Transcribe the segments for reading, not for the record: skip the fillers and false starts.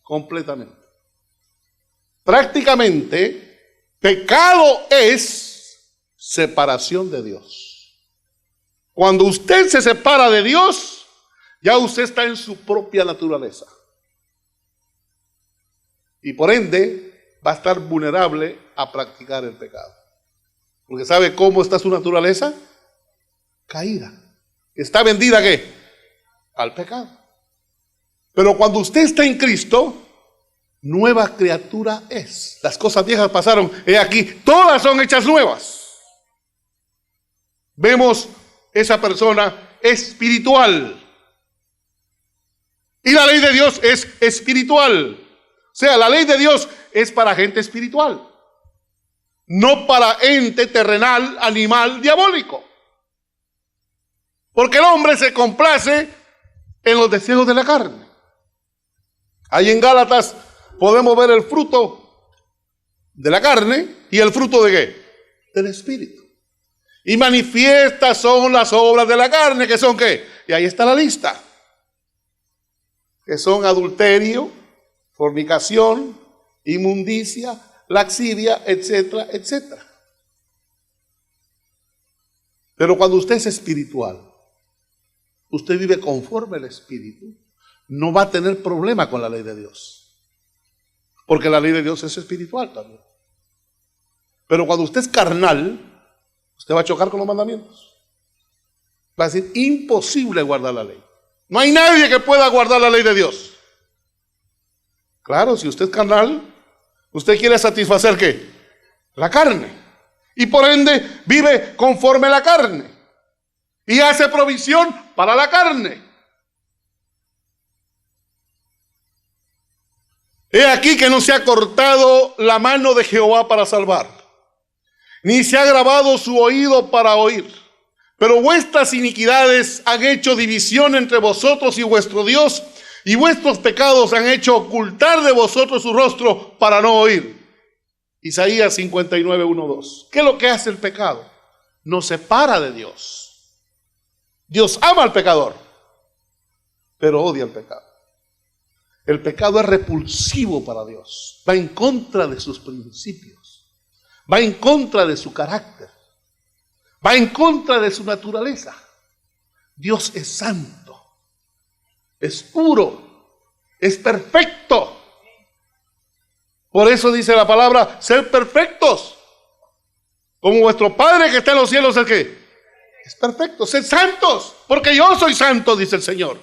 completamente. Prácticamente, pecado es separación de Dios. Cuando usted se separa de Dios, ya usted está en su propia naturaleza. Y por ende, va a estar vulnerable a practicar el pecado. Porque ¿sabe cómo está su naturaleza? Caída. ¿Está vendida a qué? Al pecado. Pero cuando usted está en Cristo, nueva criatura es. Las cosas viejas pasaron, he aquí, todas son hechas nuevas. Vemos esa persona espiritual. Y la ley de Dios es espiritual. O sea, la ley de Dios es para gente espiritual, no para ente terrenal, animal, diabólico. Porque el hombre se complace en los deseos de la carne. Ahí en Gálatas podemos ver el fruto de la carne y el fruto de ¿qué? Del espíritu. Y manifiestas son las obras de la carne, que son ¿qué? Y ahí está la lista. Que son adulterio, fornicación, inmundicia, laxidia, etcétera, etcétera. Pero cuando usted es espiritual, usted vive conforme al espíritu, no va a tener problema con la ley de Dios. Porque la ley de Dios es espiritual también. Pero cuando usted es carnal, usted va a chocar con los mandamientos. Va a decir, imposible guardar la ley. No hay nadie que pueda guardar la ley de Dios. Claro, si usted es carnal, usted quiere satisfacer ¿qué? La carne. Y por ende vive conforme a la carne. Y hace provisión para la carne. He aquí que no se ha cortado la mano de Jehová para salvar, ni se ha grabado su oído para oír. Pero vuestras iniquidades han hecho división entre vosotros y vuestro Dios, y vuestros pecados han hecho ocultar de vosotros su rostro para no oír. Isaías 59, 1, 2. ¿Qué es lo que hace el pecado? Nos separa de Dios. Dios ama al pecador, pero odia el pecado. El pecado es repulsivo para Dios. Va en contra de sus principios. Va en contra de su carácter. Va en contra de su naturaleza. Dios es santo. Es puro, es perfecto. Por eso dice la palabra, ser perfectos, como vuestro Padre que está en los cielos es ¿qué? Es perfecto. Ser santos, porque yo soy santo, dice el Señor.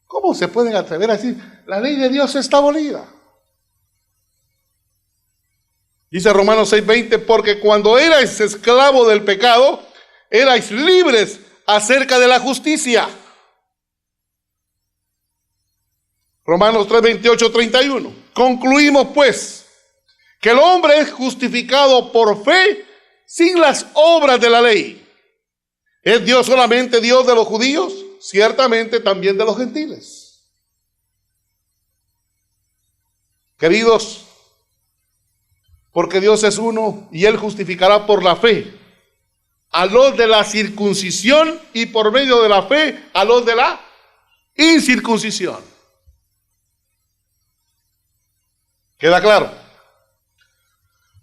¿Cómo se pueden atrever a decir, la ley de Dios está abolida? Dice Romanos 6:20, porque cuando erais esclavo del pecado, erais libres acerca de la justicia. Romanos 3:28, 31. Concluimos pues que el hombre es justificado por fe sin las obras de la ley. ¿Es Dios solamente Dios de los judíos? Ciertamente también de los gentiles. Queridos, porque Dios es uno y Él justificará por la fe a los de la circuncisión y por medio de la fe a los de la incircuncisión. ¿Queda claro?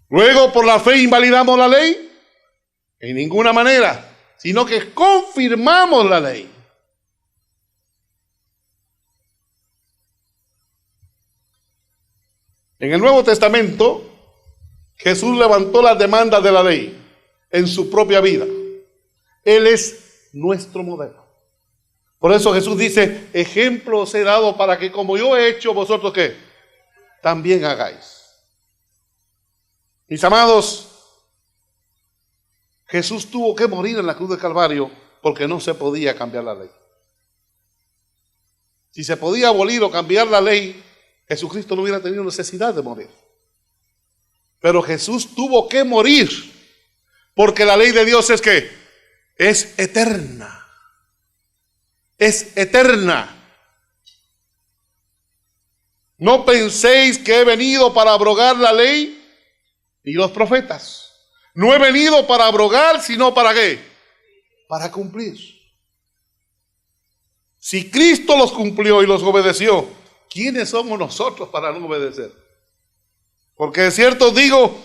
Luego, por la fe invalidamos la ley, en ninguna manera, sino que confirmamos la ley. En el Nuevo Testamento, Jesús levantó las demandas de la ley en su propia vida. Él es nuestro modelo. Por eso Jesús dice, ejemplo os he dado para que como yo he hecho, vosotros ¿qué? También hagáis. Mis amados, Jesús tuvo que morir en la cruz del Calvario porque no se podía cambiar la ley. Si se podía abolir o cambiar la ley, Jesucristo no hubiera tenido necesidad de morir. Pero Jesús tuvo que morir porque la ley de Dios es ¿qué? Es eterna. Es eterna. No penséis que he venido para abrogar la ley y los profetas. No he venido para abrogar, sino para ¿qué? Para cumplir. Si Cristo los cumplió y los obedeció, ¿quiénes somos nosotros para no obedecer? Porque de cierto os digo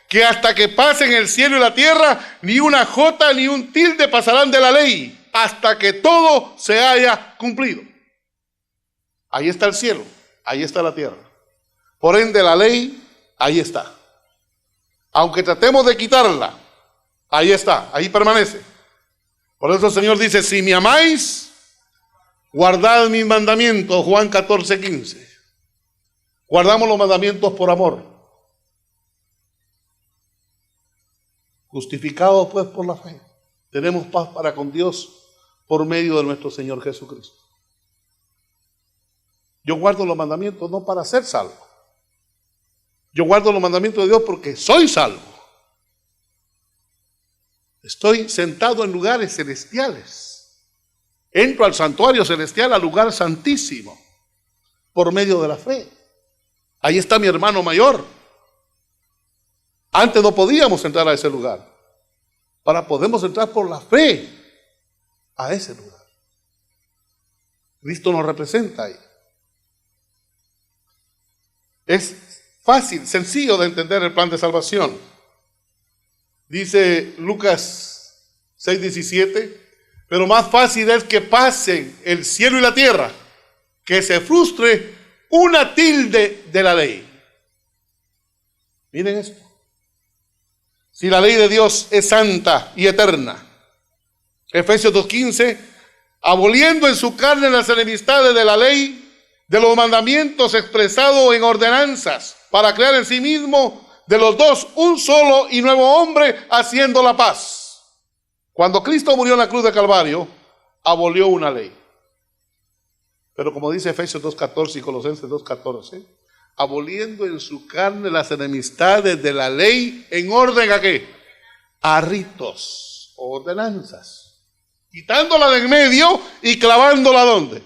que hasta que pasen el cielo y la tierra, ni una jota ni un tilde pasarán de la ley, hasta que todo se haya cumplido. Ahí está el cielo, ahí está la tierra. Por ende, la ley, ahí está. Aunque tratemos de quitarla, ahí está, ahí permanece. Por eso el Señor dice, si me amáis, guardad mis mandamientos, Juan 14:15. Guardamos los mandamientos por amor. Justificados pues por la fe, tenemos paz para con Dios por medio de nuestro Señor Jesucristo. Yo guardo los mandamientos no para ser salvo. Yo guardo los mandamientos de Dios porque soy salvo. Estoy sentado en lugares celestiales. Entro al santuario celestial, al lugar santísimo, por medio de la fe. Ahí está mi hermano mayor. Antes no podíamos entrar a ese lugar. Ahora podemos entrar por la fe a ese lugar. Cristo nos representa ahí. Es fácil, sencillo de entender el plan de salvación. Dice Lucas 6:17, pero más fácil es que pasen el cielo y la tierra, que se frustre una tilde de la ley. Miren esto. Si la ley de Dios es santa y eterna, Efesios 2:15, aboliendo en su carne las enemistades de la ley, de los mandamientos expresados en ordenanzas, para crear en sí mismo de los dos un solo y nuevo hombre, haciendo la paz. Cuando Cristo murió en la cruz de Calvario, abolió una ley. Pero como dice Efesios 2:14 y Colosenses 2:14, aboliendo en su carne las enemistades de la ley, ¿en orden a qué? A ritos o ordenanzas. Quitándola de en medio y clavándola ¿dónde?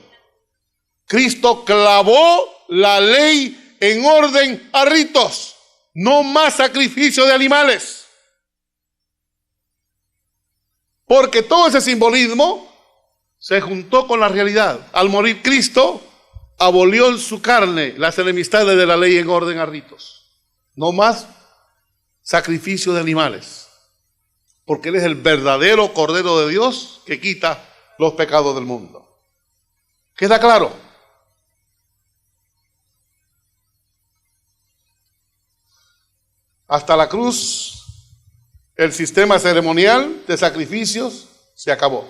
Cristo clavó la ley en orden a ritos. No más sacrificio de animales. Porque todo ese simbolismo se juntó con la realidad. Al morir Cristo, abolió en su carne las enemistades de la ley en orden a ritos. No más sacrificio de animales. Porque Él es el verdadero Cordero de Dios que quita los pecados del mundo. ¿Queda claro? Hasta la cruz, el sistema ceremonial de sacrificios se acabó.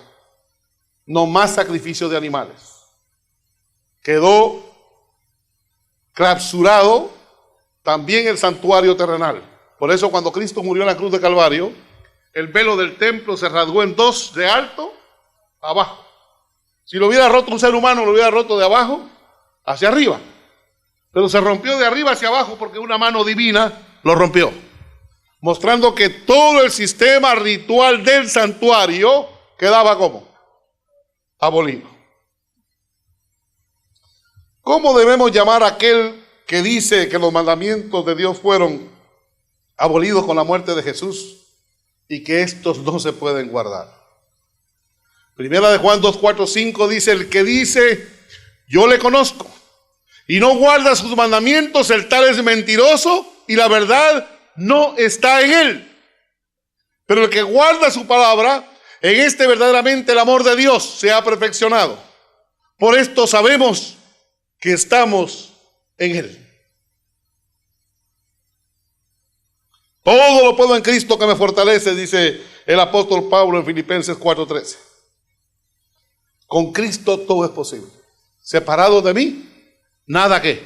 No más sacrificio de animales. Quedó clausurado también el santuario terrenal. Por eso cuando Cristo murió en la cruz de Calvario, el velo del templo se rasgó en dos, de alto a abajo. Si lo hubiera roto un ser humano, lo hubiera roto de abajo hacia arriba. Pero se rompió de arriba hacia abajo porque una mano divina lo rompió, mostrando que todo el sistema ritual del santuario quedaba como abolido. ¿Cómo debemos llamar a aquel que dice que los mandamientos de Dios fueron abolidos con la muerte de Jesús y que estos no se pueden guardar? Primera de Juan 2:4-5 dice, el que dice, yo le conozco, y no guarda sus mandamientos, el tal es mentiroso, y la verdad no está en él. Pero el que guarda su palabra, en este verdaderamente el amor de Dios se ha perfeccionado. Por esto sabemos que estamos en él. Todo lo puedo en Cristo que me fortalece, dice el apóstol Pablo en Filipenses 4:13. Con Cristo todo es posible. Separado de mí, nada que,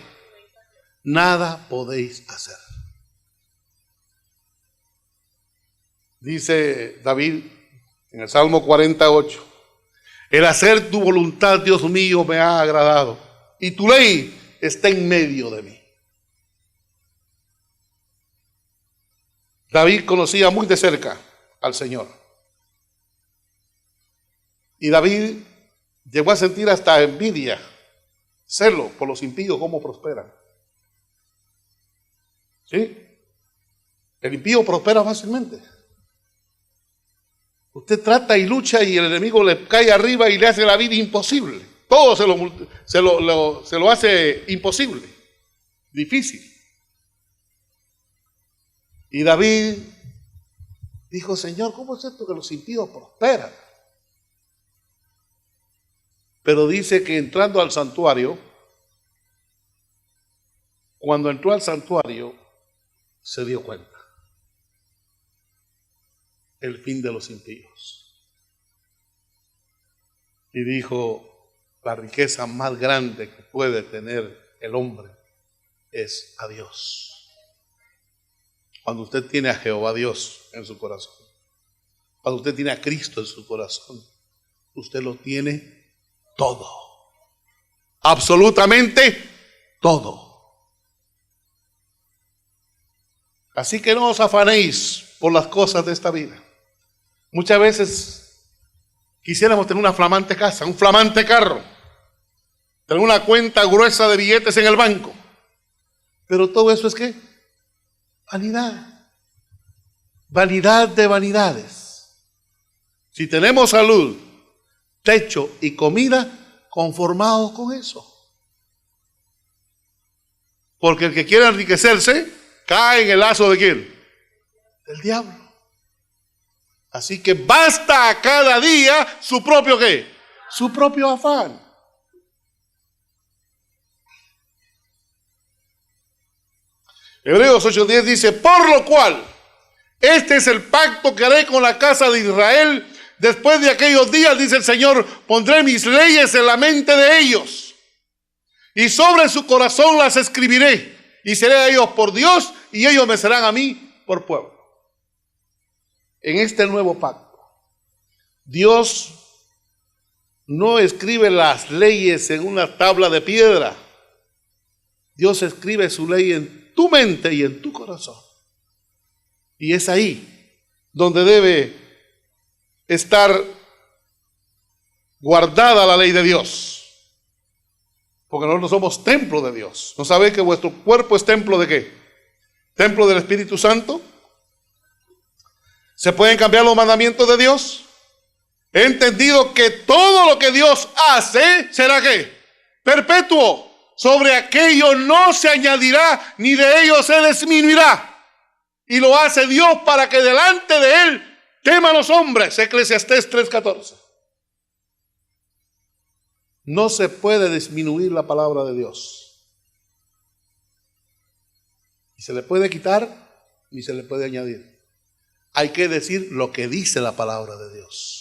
nada podéis hacer. Dice David en el Salmo 48, el hacer tu voluntad, Dios mío, me ha agradado, y tu ley está en medio de mí. David conocía muy de cerca al Señor. Y David llegó a sentir hasta envidia, celo por los impíos, cómo prosperan. ¿Sí? El impío prospera fácilmente. Usted trata y lucha y el enemigo le cae arriba y le hace la vida imposible. todo se lo hace imposible, difícil. Y David dijo, Señor, ¿cómo es esto que los impíos prosperan? Pero dice que entrando al santuario, cuando entró al santuario, se dio cuenta el fin de los impíos. Y dijo, la riqueza más grande que puede tener el hombre es a Dios. Cuando usted tiene a Jehová Dios en su corazón, cuando usted tiene a Cristo en su corazón, usted lo tiene todo, absolutamente todo. Así que no os afanéis por las cosas de esta vida. Muchas veces quisiéramos tener una flamante casa, un flamante carro, tener una cuenta gruesa de billetes en el banco, pero todo eso es ¿qué? Vanidad, vanidad de vanidades. Si tenemos salud, techo y comida, conformados con eso. Porque el que quiere enriquecerse cae en el lazo de ¿quién? Del diablo. Así que basta a cada día su propio ¿qué? Su propio afán. Hebreos 8:10 dice, por lo cual, este es el pacto que haré con la casa de Israel. Después de aquellos días, dice el Señor, pondré mis leyes en la mente de ellos, y sobre su corazón las escribiré, y seré a ellos por Dios, y ellos me serán a mí por pueblo. En este nuevo pacto, Dios no escribe las leyes en una tabla de piedra. Dios escribe su ley en tu mente y en tu corazón. Y es ahí donde debe estar guardada la ley de Dios. Porque nosotros somos templo de Dios. ¿No sabe que vuestro cuerpo es templo de qué? ¿Templo del Espíritu Santo? ¿Se pueden cambiar los mandamientos de Dios? He entendido que todo lo que Dios hace será ¿qué? Perpetuo. Sobre aquello no se añadirá, ni de ello se disminuirá. Y lo hace Dios para que delante de Él teman los hombres. Eclesiastés 3:14. No se puede disminuir la palabra de Dios. Ni se le puede quitar, ni se le puede añadir. Hay que decir lo que dice la palabra de Dios.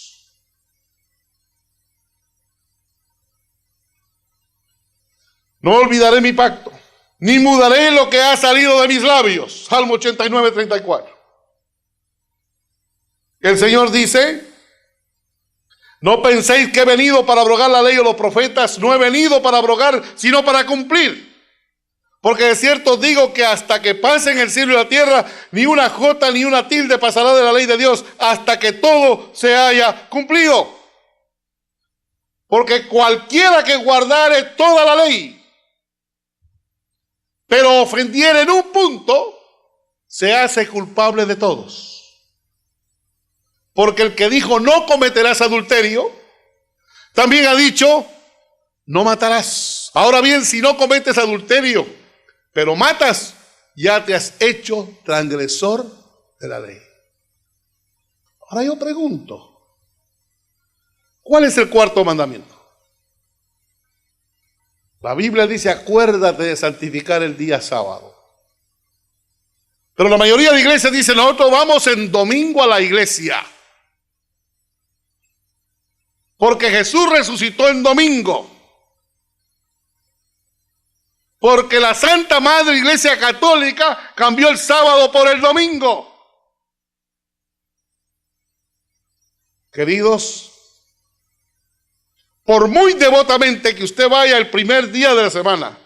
No olvidaré mi pacto, ni mudaré lo que ha salido de mis labios. Salmo 89:34. El Señor dice, no penséis que he venido para abrogar la ley o los profetas. No he venido para abrogar, sino para cumplir. Porque de cierto os digo que hasta que pasen el cielo y la tierra, ni una jota ni una tilde pasará de la ley de Dios, hasta que todo se haya cumplido. Porque cualquiera que guardare toda la ley, pero ofendiere en un punto, se hace culpable de todos. Porque el que dijo no cometerás adulterio, también ha dicho no matarás. Ahora bien, si no cometes adulterio, pero matas, ya te has hecho transgresor de la ley. Ahora yo pregunto, ¿cuál es el cuarto mandamiento? La Biblia dice, acuérdate de santificar el día sábado. Pero la mayoría de iglesias dice, nosotros vamos en domingo a la iglesia. Porque Jesús resucitó en domingo. Porque la Santa Madre Iglesia Católica cambió el sábado por el domingo. Queridos, por muy devotamente que usted vaya el primer día de la semana